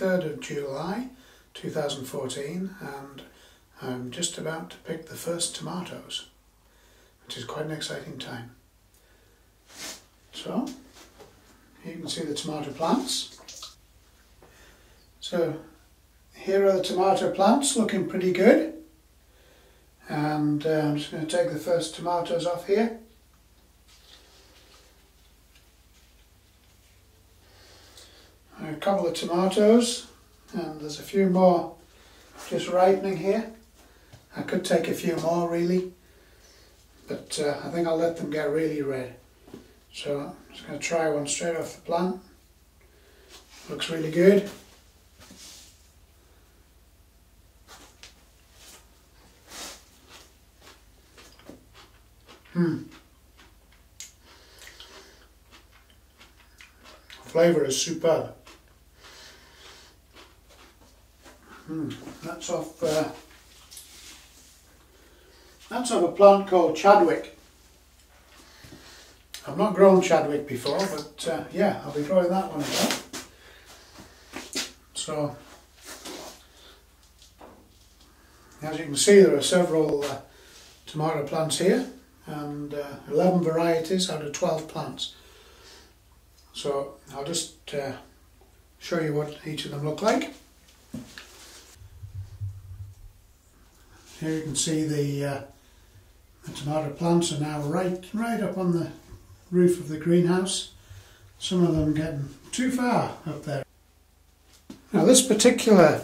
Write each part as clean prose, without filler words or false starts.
23rd of July 2014, and I'm just about to pick the first tomatoes, which is quite an exciting time. So, you can see the tomato plants. So, here are the tomato plants looking pretty good. And I'm just going to take the first tomatoes off here. A couple of tomatoes, and there's a few more just ripening here. I could take a few more really, but I think I'll let them get really red. So I'm just going to try one straight off the plant. Looks really good. Flavour is superb. That's off a plant called Chadwick. I've not grown Chadwick before, but yeah, I'll be growing that one again. So, as you can see, there are several tomato plants here, and 11 varieties out of 12 plants. So I'll just show you what each of them look like. Here you can see the tomato plants are now right up on the roof of the greenhouse. Some of them getting too far up there. Now this particular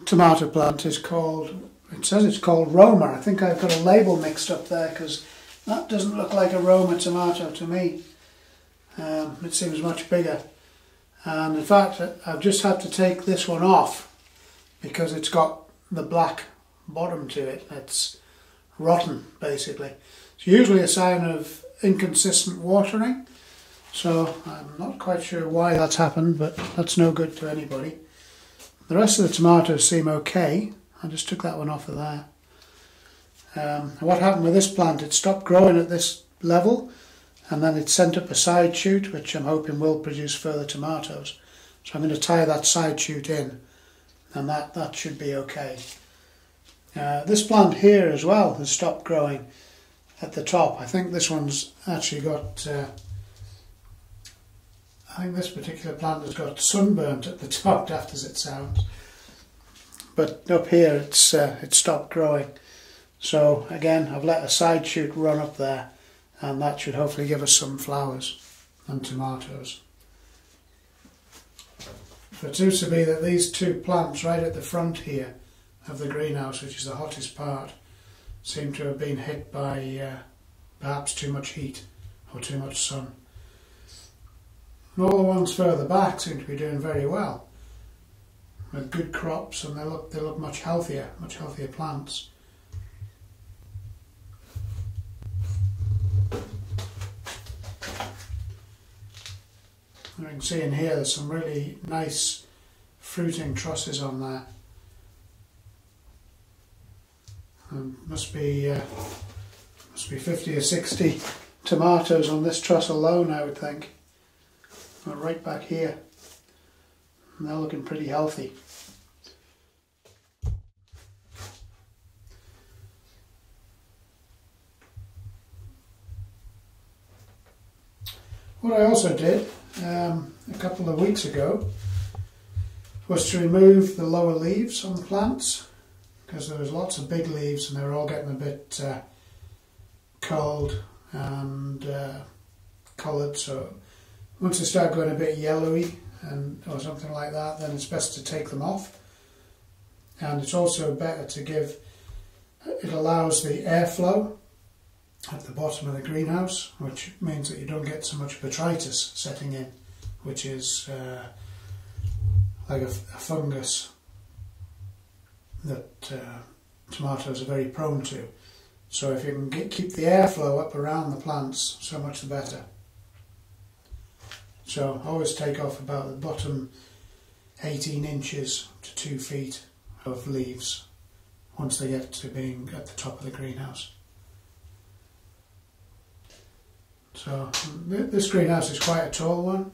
tomato plant is called, it says it's called Roma. I think I've got a label mixed up there because that doesn't look like a Roma tomato to me. It seems much bigger, and in fact I've just had to take this one off because it's got the black bottom to it. It's rotten basically. It's usually a sign of inconsistent watering, so I'm not quite sure why that's happened, but that's no good to anybody. The rest of the tomatoes seem okay. I just took that one off of there. What happened with this plant, it stopped growing at this level, and then it sent up a side shoot, which I'm hoping will produce further tomatoes. So I'm going to tie that side shoot in, and that should be okay. This plant here as well has stopped growing at the top. I think this one's actually got, I think this particular plant has got sunburnt at the top, daft as it sounds. But up here it's stopped growing. So again, I've let a side shoot run up there, and that should hopefully give us some flowers and tomatoes. So it seems to be that these two plants right at the front here of the greenhouse, which is the hottest part, seem to have been hit by perhaps too much heat or too much sun. And all the ones further back seem to be doing very well, with good crops, and they look much healthier plants. You can see in here there's some really nice fruiting trusses on there. And must be 50 or 60 tomatoes on this truss alone, I would think. And right back here, and they're looking pretty healthy. What I also did a couple of weeks ago was to remove the lower leaves on the plants, because there was lots of big leaves and they were all getting a bit cold and coloured. So once they start going a bit yellowy or something like that, then it's best to take them off. And it's also better to give, it allows the airflow at the bottom of the greenhouse, which means that you don't get so much botrytis setting in, which is like a fungus that tomatoes are very prone to. So if you can keep the airflow up around the plants, so much the better. So always take off about the bottom 18 inches to 2 feet of leaves once they get to being at the top of the greenhouse. So this greenhouse is quite a tall one,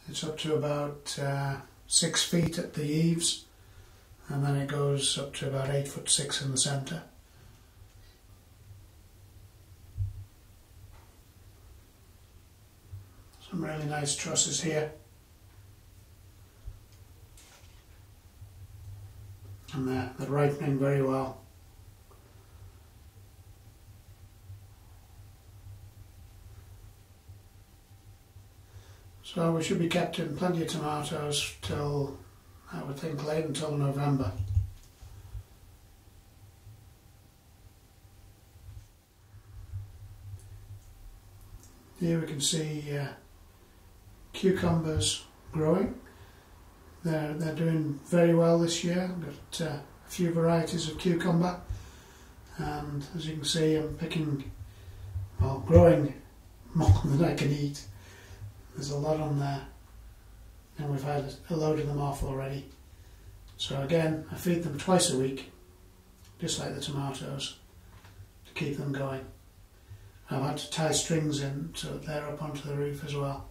It's up to about 6 feet at the eaves, and then it goes up to about 8'6" in the centre. Some really nice trusses here. And they're ripening very well. So we should be keeping plenty of tomatoes till, I would think, late until November. Here we can see cucumbers growing. They're doing very well this year. I've got a few varieties of cucumber, and as you can see, I'm growing more than I can eat. There's a lot on there, and we've had a load of them off already. So again, I feed them twice a week, just like the tomatoes, to keep them going. I've had to tie strings in so that they're up onto the roof as well.